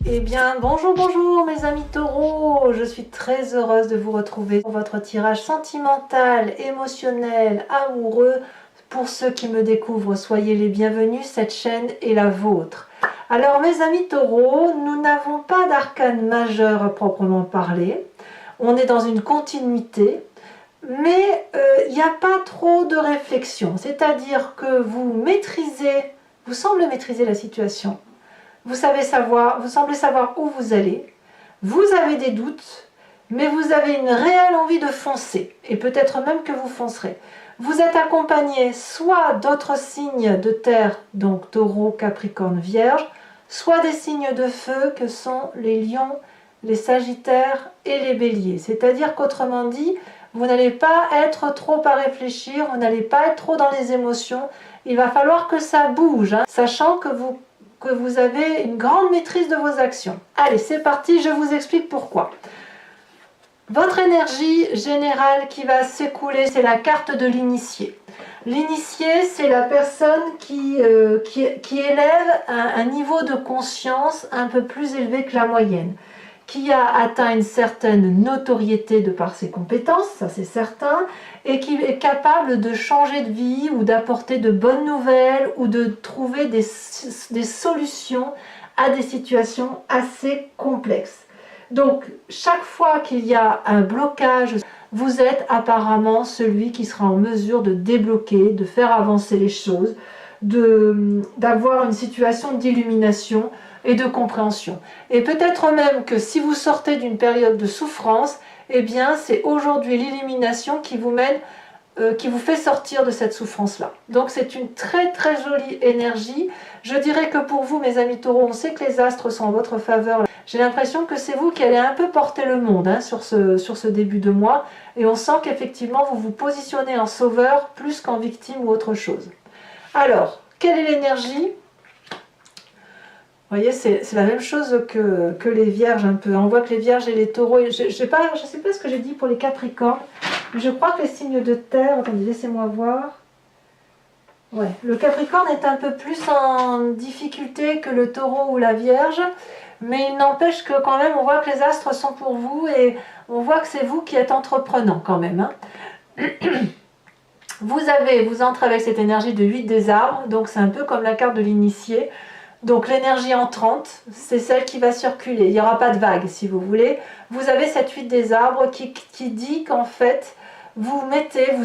Eh bien, bonjour mes amis taureaux, je suis très heureuse de vous retrouver pour votre tirage sentimental, émotionnel, amoureux. Pour ceux qui me découvrent, soyez les bienvenus, cette chaîne est la vôtre. Alors mes amis taureaux, nous n'avons pas d'arcane majeur à proprement parler, on est dans une continuité, mais il n'y a pas trop de réflexion, c'est-à-dire que vous semblez maîtriser la situation. Vous semblez savoir où vous allez, vous avez des doutes, mais vous avez une réelle envie de foncer, et peut-être même que vous foncerez. Vous êtes accompagné soit d'autres signes de terre, donc taureau, capricorne, vierge, soit des signes de feu que sont les lions, les sagittaires et les béliers. C'est-à-dire qu'autrement dit, vous n'allez pas être trop à réfléchir, vous n'allez pas être trop dans les émotions, il va falloir que ça bouge, hein, sachant que vous avez une grande maîtrise de vos actions. Allez, c'est parti, je vous explique pourquoi. Votre énergie générale qui va s'écouler, c'est la carte de l'initié. L'initié, c'est la personne qui élève un niveau de conscience un peu plus élevé que la moyenne, qui a atteint une certaine notoriété de par ses compétences, ça c'est certain, et qui est capable de changer de vie ou d'apporter de bonnes nouvelles ou de trouver des solutions à des situations assez complexes. Donc, chaque fois qu'il y a un blocage, vous êtes apparemment celui qui sera en mesure de débloquer, de faire avancer les choses, d'avoir une situation d'illumination et de compréhension. Et peut-être même que si vous sortez d'une période de souffrance, eh bien c'est aujourd'hui l'illumination qui vous mène, qui vous fait sortir de cette souffrance-là. Donc c'est une très très jolie énergie. Je dirais que pour vous, mes amis taureaux, on sait que les astres sont en votre faveur. J'ai l'impression que c'est vous qui allez un peu porter le monde hein, sur ce début de mois. Et on sent qu'effectivement, vous vous positionnez en sauveur plus qu'en victime ou autre chose. Alors, quelle est l'énergie ? Vous voyez, c'est la même chose que les vierges un peu. On voit que les vierges et les taureaux, je ne sais pas ce que j'ai dit pour les capricornes, mais je crois que les signes de terre, attendez, laissez-moi voir. Ouais, le capricorne est un peu plus en difficulté que le taureau ou la vierge, mais il n'empêche que quand même, on voit que les astres sont pour vous et on voit que c'est vous qui êtes entreprenant quand même. Hein. Vous entrez avec cette énergie de 8 des arbres, donc c'est un peu comme la carte de l'initié. Donc l'énergie entrante, c'est celle qui va circuler. Il n'y aura pas de vague, si vous voulez. Vous avez cette 8 des arbres qui dit qu'en fait, vous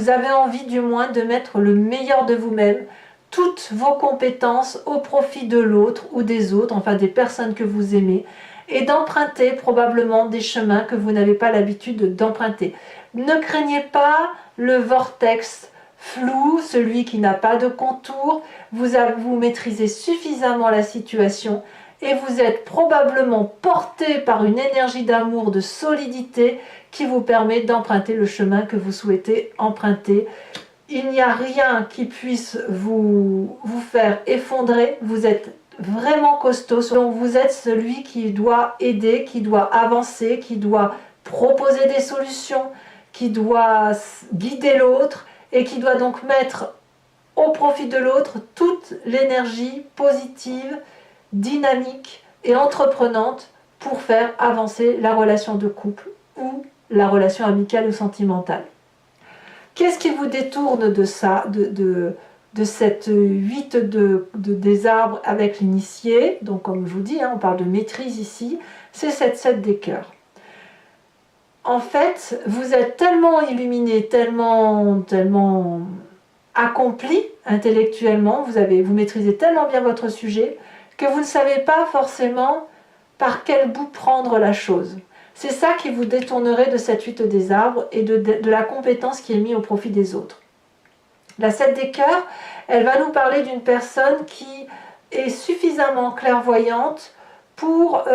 avez envie du moins de mettre le meilleur de vous-même, toutes vos compétences au profit de l'autre ou des autres, enfin des personnes que vous aimez, et d'emprunter probablement des chemins que vous n'avez pas l'habitude d'emprunter. Ne craignez pas le vortex flou, celui qui n'a pas de contour, vous maîtrisez suffisamment la situation et vous êtes probablement porté par une énergie d'amour, de solidité qui vous permet d'emprunter le chemin que vous souhaitez emprunter. Il n'y a rien qui puisse vous faire effondrer, vous êtes vraiment costaud, donc vous êtes celui qui doit aider, qui doit avancer, qui doit proposer des solutions, qui doit guider l'autre, et qui doit donc mettre au profit de l'autre toute l'énergie positive, dynamique et entreprenante pour faire avancer la relation de couple ou la relation amicale ou sentimentale. Qu'est-ce qui vous détourne de ça, de cette 8 des arbres avec l'initié? Donc comme je vous dis, hein, on parle de maîtrise ici, c'est cette 7 des cœurs. En fait, vous êtes tellement illuminé, tellement accompli intellectuellement, vous maîtrisez tellement bien votre sujet, que vous ne savez pas forcément par quel bout prendre la chose. C'est ça qui vous détournerait de cette 8 des arbres et de la compétence qui est mise au profit des autres. La 7 des cœurs, elle va nous parler d'une personne qui est suffisamment clairvoyante pour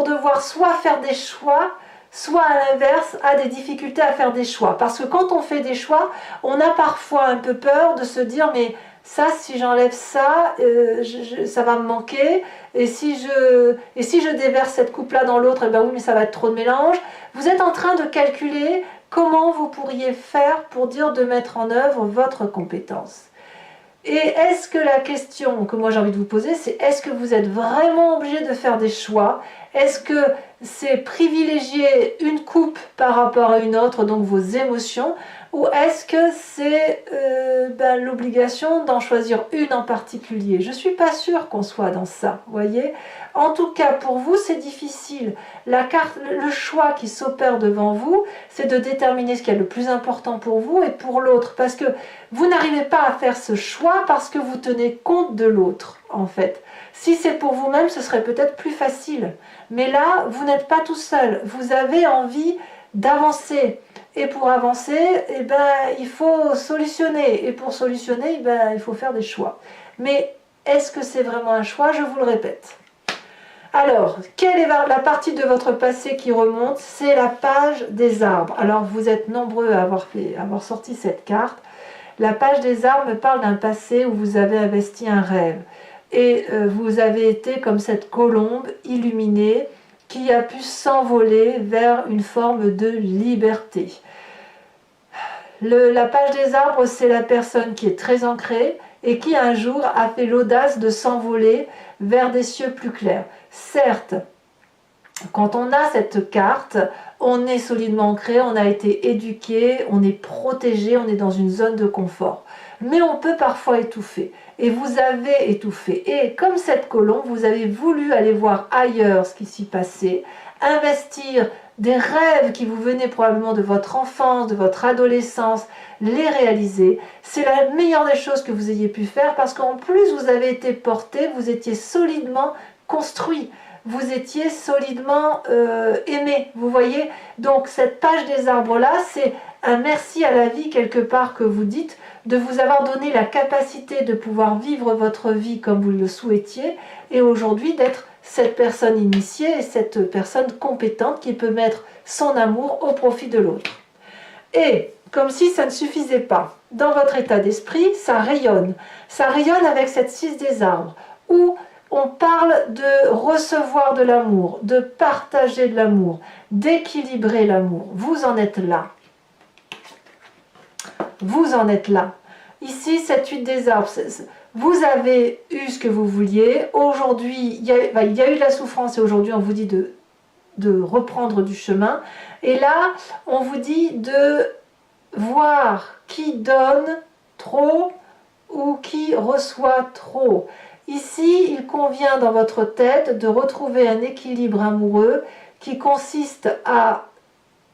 devoir soit faire des choix, soit à l'inverse a des difficultés à faire des choix. Parce que quand on fait des choix, on a parfois un peu peur de se dire mais ça, si j'enlève ça, ça va me manquer, et si je déverse cette coupe-là dans l'autre, eh ben oui, mais ça va être trop de mélange. Vous êtes en train de calculer comment vous pourriez faire pour dire de mettre en œuvre votre compétence. Et est-ce que la question que moi j'ai envie de vous poser, c'est est-ce que vous êtes vraiment obligé de faire des choix? Est-ce que c'est privilégier une coupe par rapport à une autre, donc vos émotions, ou est-ce que c'est l'obligation d'en choisir une en particulier? Je ne suis pas sûre qu'on soit dans ça, vous voyez. En tout cas, pour vous, c'est difficile. La carte, le choix qui s'opère devant vous, c'est de déterminer ce qui est le plus important pour vous et pour l'autre, parce que vous n'arrivez pas à faire ce choix parce que vous tenez compte de l'autre, en fait. Si c'est pour vous-même, ce serait peut-être plus facile. Mais là, vous n'êtes pas tout seul. Vous avez envie d'avancer. Et pour avancer, il faut solutionner. Et pour solutionner, il faut faire des choix. Mais est-ce que c'est vraiment un choix? Je vous le répète. Alors, quelle est la partie de votre passé qui remonte? C'est la page des arbres. Alors, vous êtes nombreux à avoir sorti cette carte. La page des arbres me parle d'un passé où vous avez investi un rêve. Et vous avez été comme cette colombe illuminée qui a pu s'envoler vers une forme de liberté. La page des arbres, c'est la personne qui est très ancrée et qui un jour a fait l'audace de s'envoler vers des cieux plus clairs. Certes, quand on a cette carte, on est solidement ancré, on a été éduqué, on est protégé, on est dans une zone de confort. Mais on peut parfois étouffer. Et vous avez étouffé. Et comme cette colombe, vous avez voulu aller voir ailleurs ce qui s'y passait, investir des rêves qui vous venaient probablement de votre enfance, de votre adolescence, les réaliser. C'est la meilleure des choses que vous ayez pu faire parce qu'en plus vous avez été porté, vous étiez solidement construit. Vous étiez solidement aimé, vous voyez. Donc cette page des arbres là, c'est un merci à la vie quelque part que vous dites, de vous avoir donné la capacité de pouvoir vivre votre vie comme vous le souhaitiez, et aujourd'hui d'être cette personne initiée et cette personne compétente qui peut mettre son amour au profit de l'autre. Et comme si ça ne suffisait pas, dans votre état d'esprit, ça rayonne avec cette 6 des arbres, où on parle de recevoir de l'amour, de partager de l'amour, d'équilibrer l'amour. Vous en êtes là. Vous en êtes là. Ici, cette 8 des arbres, vous avez eu ce que vous vouliez. Aujourd'hui, il y a eu de la souffrance et aujourd'hui, on vous dit de reprendre du chemin. Et là, on vous dit de voir qui donne trop ou qui reçoit trop. Ici, il convient dans votre tête de retrouver un équilibre amoureux qui consiste à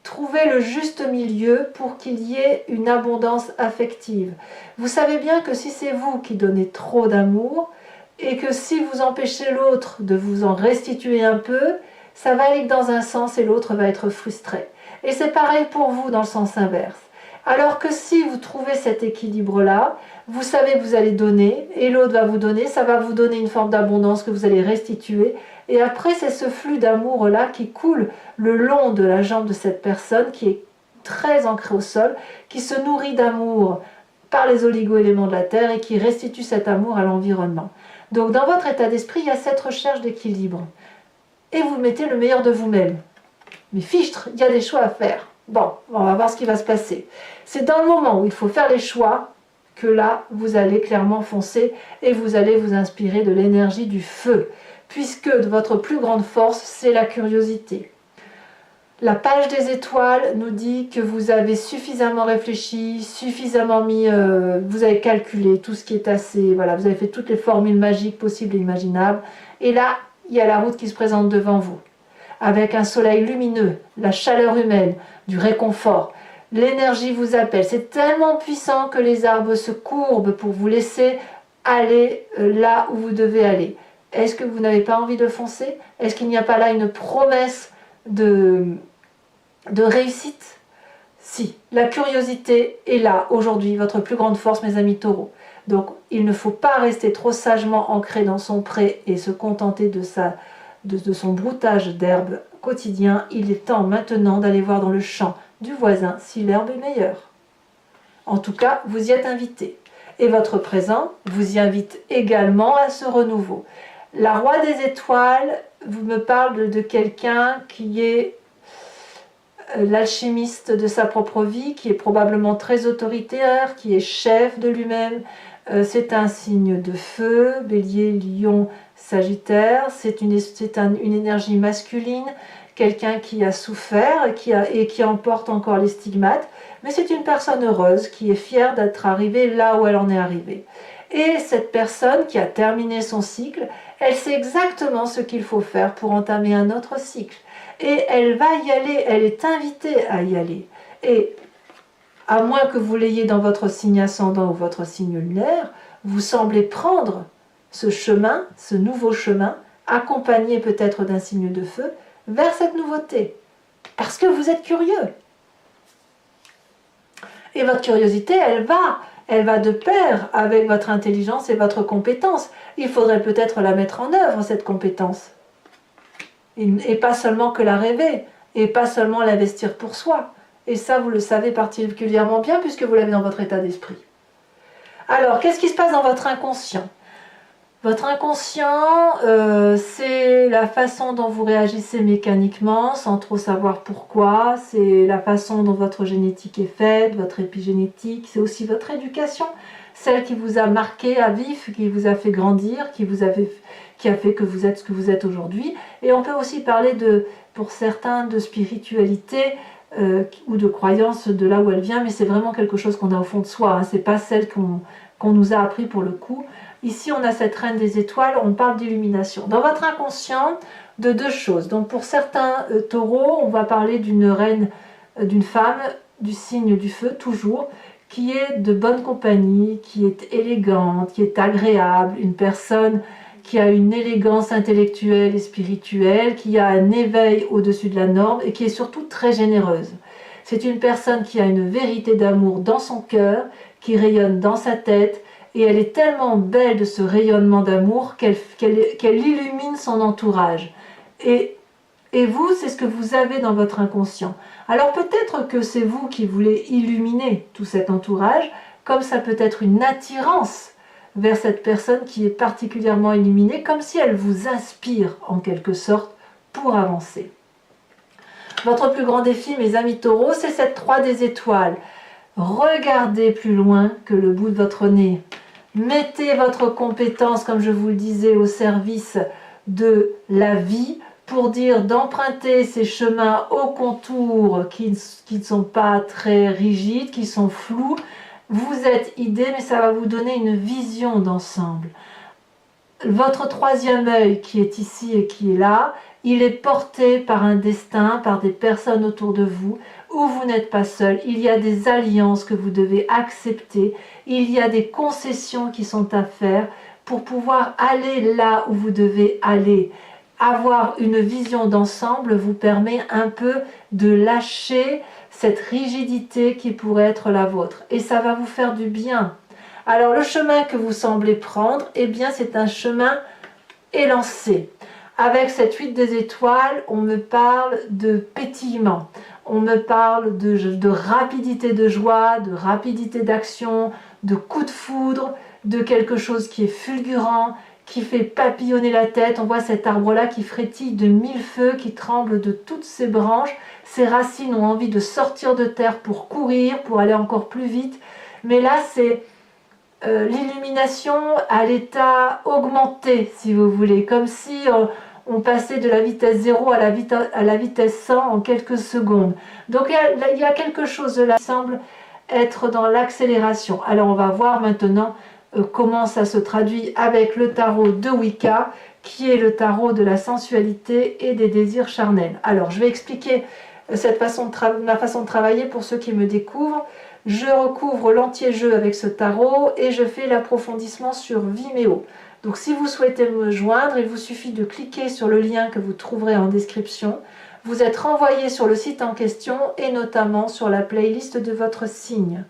trouver le juste milieu pour qu'il y ait une abondance affective. Vous savez bien que si c'est vous qui donnez trop d'amour et que si vous empêchez l'autre de vous en restituer un peu, ça va aller dans un sens et l'autre va être frustré. Et c'est pareil pour vous dans le sens inverse. Alors que si vous trouvez cet équilibre-là, vous savez que vous allez donner et l'autre va vous donner, ça va vous donner une forme d'abondance que vous allez restituer. Et après, c'est ce flux d'amour-là qui coule le long de la jambe de cette personne qui est très ancrée au sol, qui se nourrit d'amour par les oligo-éléments de la terre et qui restitue cet amour à l'environnement. Donc dans votre état d'esprit, il y a cette recherche d'équilibre. Et vous mettez le meilleur de vous-même. Mais fichtre, il y a des choix à faire. Bon, on va voir ce qui va se passer. C'est dans le moment où il faut faire les choix que là, vous allez clairement foncer et vous allez vous inspirer de l'énergie du feu, puisque votre plus grande force, c'est la curiosité. La page des étoiles nous dit que vous avez suffisamment réfléchi, suffisamment vous avez calculé tout ce qui est assez, voilà, vous avez fait toutes les formules magiques possibles et imaginables. Et là, il y a la route qui se présente devant vous, avec un soleil lumineux, la chaleur humaine, du réconfort. L'énergie vous appelle. C'est tellement puissant que les arbres se courbent pour vous laisser aller là où vous devez aller. Est-ce que vous n'avez pas envie de foncer? Est-ce qu'il n'y a pas là une promesse de réussite? Si, la curiosité est là aujourd'hui, votre plus grande force, mes amis taureaux. Donc, il ne faut pas rester trop sagement ancré dans son pré et se contenter de son broutage d'herbe quotidien. Il est temps maintenant d'aller voir dans le champ du voisin si l'herbe est meilleure. En tout cas, vous y êtes invité. Et votre présent vous y invite également à ce renouveau. La roi des étoiles vous me parle de quelqu'un qui est l'alchimiste de sa propre vie, qui est probablement très autoritaire, qui est chef de lui-même, C'est un signe de feu, Bélier, Lion, Sagittaire. C'est une énergie masculine, quelqu'un qui a souffert et qui emporte encore les stigmates. Mais c'est une personne heureuse qui est fière d'être arrivée là où elle en est arrivée. Et cette personne qui a terminé son cycle, elle sait exactement ce qu'il faut faire pour entamer un autre cycle. Et elle va y aller, elle est invitée à y aller. Et à moins que vous l'ayez dans votre signe ascendant ou votre signe lunaire, vous semblez prendre ce chemin, ce nouveau chemin, accompagné peut-être d'un signe de feu, vers cette nouveauté. Parce que vous êtes curieux. Et votre curiosité, elle va de pair avec votre intelligence et votre compétence. Il faudrait peut-être la mettre en œuvre, cette compétence. Et pas seulement que la rêver, et pas seulement l'investir pour soi. Et ça, vous le savez particulièrement bien puisque vous l'avez dans votre état d'esprit. Alors, qu'est-ce qui se passe dans votre inconscient? Votre inconscient, c'est la façon dont vous réagissez mécaniquement, sans trop savoir pourquoi. C'est la façon dont votre génétique est faite, votre épigénétique. C'est aussi votre éducation, celle qui vous a marqué à vif, qui vous a fait grandir, qui a fait que vous êtes ce que vous êtes aujourd'hui. Et on peut aussi parler, pour certains, de spiritualité, ou de croyance de là où elle vient, mais c'est vraiment quelque chose qu'on a au fond de soi, hein. C'est pas celle qu'on nous a appris pour le coup. Ici on a cette reine des étoiles, on parle d'illumination. Dans votre inconscient, de deux choses. Donc pour certains taureaux, on va parler d'une reine, d'une femme du signe du feu, toujours, qui est de bonne compagnie, qui est élégante, qui est agréable, une personne qui a une élégance intellectuelle et spirituelle, qui a un éveil au-dessus de la norme et qui est surtout très généreuse. C'est une personne qui a une vérité d'amour dans son cœur, qui rayonne dans sa tête, et elle est tellement belle de ce rayonnement d'amour qu'elle illumine son entourage. Et vous, c'est ce que vous avez dans votre inconscient. Alors peut-être que c'est vous qui voulez illuminer tout cet entourage, comme ça peut être une attirance vers cette personne qui est particulièrement illuminée, comme si elle vous inspire en quelque sorte pour avancer. Votre plus grand défi, mes amis taureaux, c'est cette 3 des étoiles. Regardez plus loin que le bout de votre nez. Mettez votre compétence, comme je vous le disais, au service de la vie, pour dire d'emprunter ces chemins au contour qui ne sont pas très rigides, qui sont flous. Vous êtes idée, mais ça va vous donner une vision d'ensemble. Votre troisième œil qui est ici et qui est là, il est porté par un destin, par des personnes autour de vous, où vous n'êtes pas seul. Il y a des alliances que vous devez accepter, il y a des concessions qui sont à faire pour pouvoir aller là où vous devez aller. Avoir une vision d'ensemble vous permet un peu de lâcher cette rigidité qui pourrait être la vôtre. Et ça va vous faire du bien. Alors le chemin que vous semblez prendre, eh bien c'est un chemin élancé. Avec cette 8 des étoiles, on me parle de pétillement. On me parle de rapidité de joie, de rapidité d'action, de coup de foudre, de quelque chose qui est fulgurant, qui fait papillonner la tête. On voit cet arbre-là qui frétille de 1000 feux, qui tremble de toutes ses branches. Ses racines ont envie de sortir de terre pour courir, pour aller encore plus vite. Mais là, c'est l'illumination à l'état augmenté, si vous voulez. Comme si on passait de la vitesse 0 à la vitesse 100 en quelques secondes. Donc il y a quelque chose là qui semble être dans l'accélération. Alors on va voir maintenant comment ça se traduit avec le tarot de Wicca, qui est le tarot de la sensualité et des désirs charnels. Alors je vais expliquer ma façon de travailler pour ceux qui me découvrent. Je recouvre l'entier-jeu avec ce tarot et je fais l'approfondissement sur Vimeo. Donc si vous souhaitez me joindre, il vous suffit de cliquer sur le lien que vous trouverez en description. Vous êtes renvoyé sur le site en question et notamment sur la playlist de votre signe.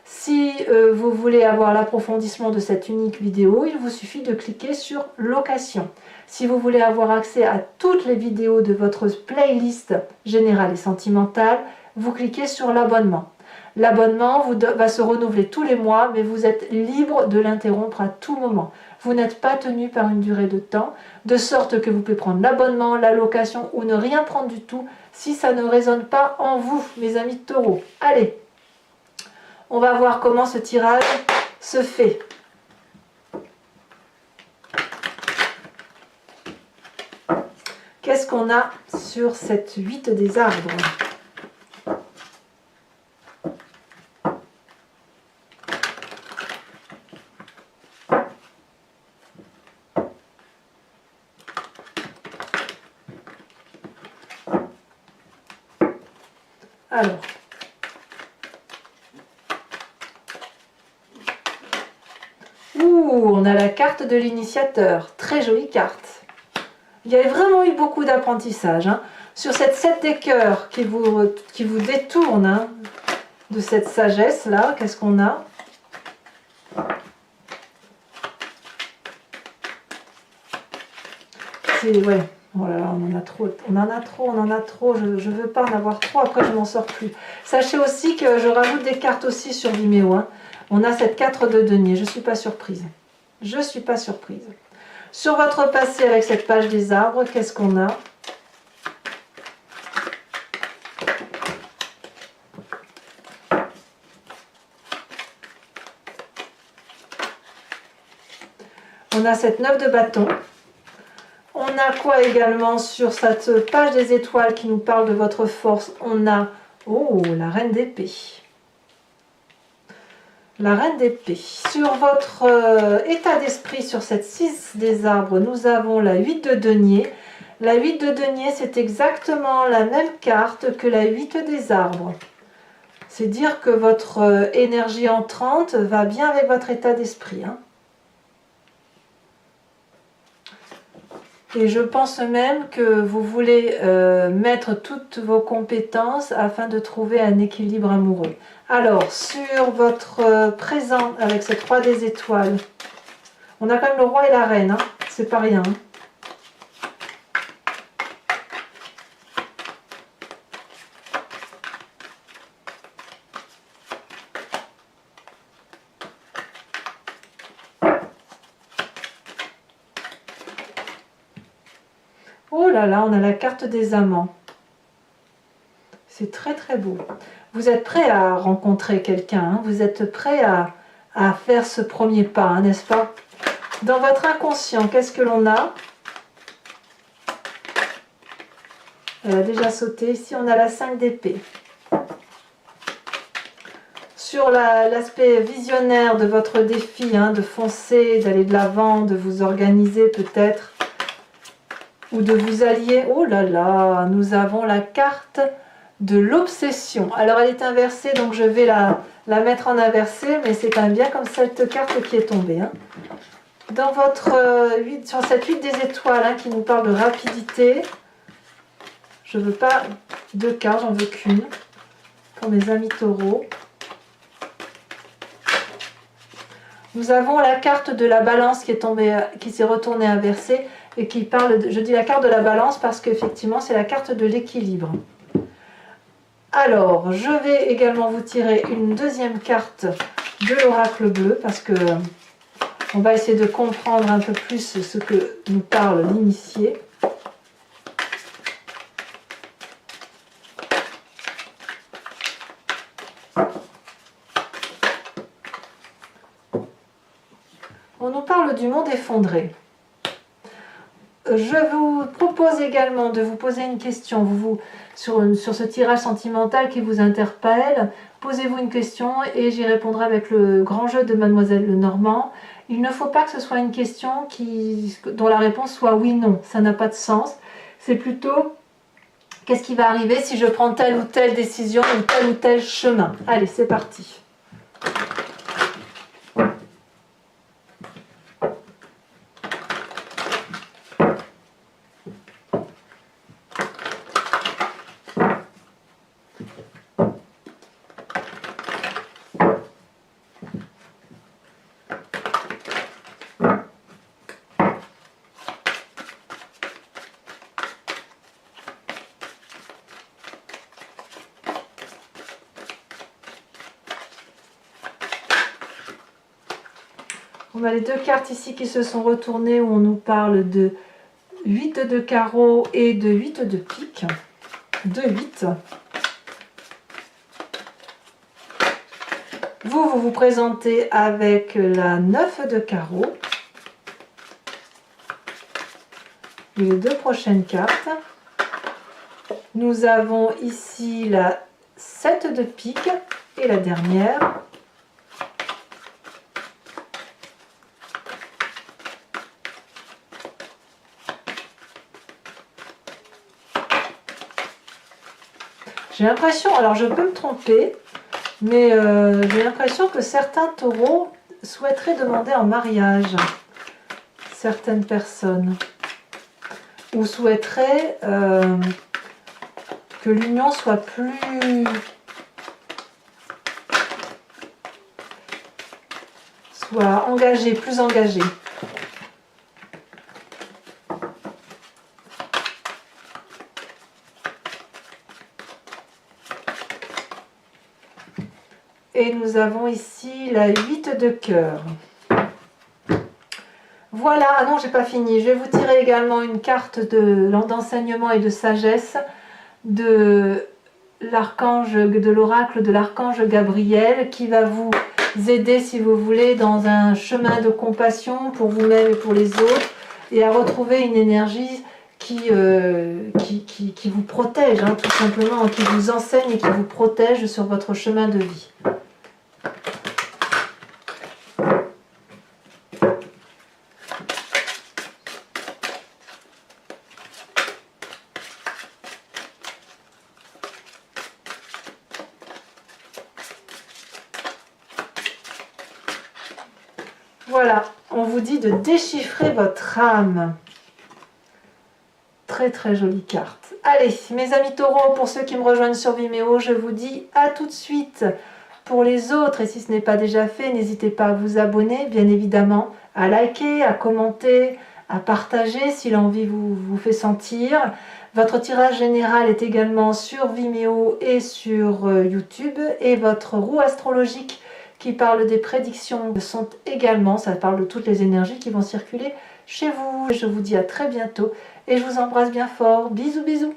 Si vous voulez avoir l'approfondissement de cette unique vidéo, il vous suffit de cliquer sur location. Si vous voulez avoir accès à toutes les vidéos de votre playlist générale et sentimentale, vous cliquez sur l'abonnement. L'abonnement va se renouveler tous les mois, mais vous êtes libre de l'interrompre à tout moment. Vous n'êtes pas tenu par une durée de temps, de sorte que vous pouvez prendre l'abonnement, la location ou ne rien prendre du tout si ça ne résonne pas en vous, mes amis taureaux. Allez, on va voir comment ce tirage se fait. Qu'est-ce qu'on a sur cette 8 des arbres? Alors, on a la carte de l'initiateur, très jolie carte. Il y a vraiment eu beaucoup d'apprentissage. Hein. Sur cette 7 des cœurs qui vous détourne hein, de cette sagesse-là, qu'est-ce qu'on a? Ouais, oh là là, on en a trop, je ne veux pas en avoir trop, après je m'en sors plus. Sachez aussi que je rajoute des cartes aussi sur Vimeo. Hein. On a cette 4 de denier, je ne suis pas surprise. Je ne suis pas surprise. Sur votre passé avec cette page des arbres, qu'est-ce qu'on a? On a cette 9 de bâton. On a quoi également sur cette page des étoiles qui nous parle de votre force? On a, oh, la reine d'épée. La reine d'épée. Sur votre état d'esprit, sur cette 6 des arbres, nous avons la 8 de denier. La 8 de denier, c'est exactement la même carte que la 8 des arbres. C'est dire que votre énergie entrante va bien avec votre état d'esprit. Hein. Et je pense même que vous voulez mettre toutes vos compétences afin de trouver un équilibre amoureux. Alors, sur votre présent avec cette 3 des étoiles, on a quand même le roi et la reine, hein, c'est pas rien. Hein. Oh là là, on a la carte des amants. C'est très très beau. Vous êtes prêt à rencontrer quelqu'un, hein, vous êtes prêt à faire ce premier pas, hein, n'est-ce pas? Dans votre inconscient, qu'est-ce que l'on a? Elle a déjà sauté. Ici, on a la 5 d'épée. Sur l'aspect visionnaire de votre défi, hein, de foncer, d'aller de l'avant, de vous organiser peut-être, ou de vous allier. Oh là là, nous avons la carte de l'obsession. Alors, elle est inversée, donc je vais la mettre en inversé, mais c'est quand même bien comme cette carte qui est tombée. Hein. Dans votre 8, sur cette 8 des étoiles hein, qui nous parle de rapidité, je ne veux pas 2 cartes, j'en veux qu'une pour mes amis taureaux. Nous avons la carte de la balance qui est tombée, qui s'est retournée inversée et qui parle, je dis la carte de la balance parce qu'effectivement c'est la carte de l'équilibre. Alors, je vais également vous tirer une deuxième carte de l'oracle bleu parce que on va essayer de comprendre un peu plus ce que nous parle l'initié. On nous parle du monde effondré. Je vous propose également de vous poser une question sur ce tirage sentimental qui vous interpelle. Posez-vous une question et j'y répondrai avec le grand jeu de Mademoiselle Lenormand. Il ne faut pas que ce soit une question dont la réponse soit oui-non. Ça n'a pas de sens. C'est plutôt qu'est-ce qui va arriver si je prends telle ou telle décision ou tel chemin. Allez, c'est parti. On a les 2 cartes ici qui se sont retournées où on nous parle de 8 de carreau et de 8 de pique. 2-8. Vous vous présentez avec la 9 de carreau, les deux prochaines cartes. Nous avons ici la 7 de pique et la dernière. J'ai l'impression, alors je peux me tromper, mais j'ai l'impression que certains taureaux souhaiteraient demander en mariage certaines personnes. Ou souhaiteraient que l'union soit plus... soit engagée, plus engagée. Et nous avons ici la 8 de cœur. Voilà, ah non, j'ai pas fini. Je vais vous tirer également une carte d'enseignement et de sagesse de l'archange, de l'oracle de l'archange Gabriel, qui va vous aider, si vous voulez, dans un chemin de compassion pour vous-même et pour les autres, et à retrouver une énergie qui vous protège, hein, tout simplement, qui vous enseigne et qui vous protège sur votre chemin de vie. Voilà, on vous dit de déchiffrer votre âme. Très très jolie carte. Allez, mes amis taureaux, pour ceux qui me rejoignent sur Vimeo, je vous dis à tout de suite. Pour les autres, et si ce n'est pas déjà fait, n'hésitez pas à vous abonner, bien évidemment, à liker, à commenter, à partager si l'envie vous fait sentir. Votre tirage général est également sur Vimeo et sur YouTube, et votre roue astrologique qui parle des prédictions sont également, ça parle de toutes les énergies qui vont circuler chez vous. Je vous dis à très bientôt et je vous embrasse bien fort. Bisous bisous.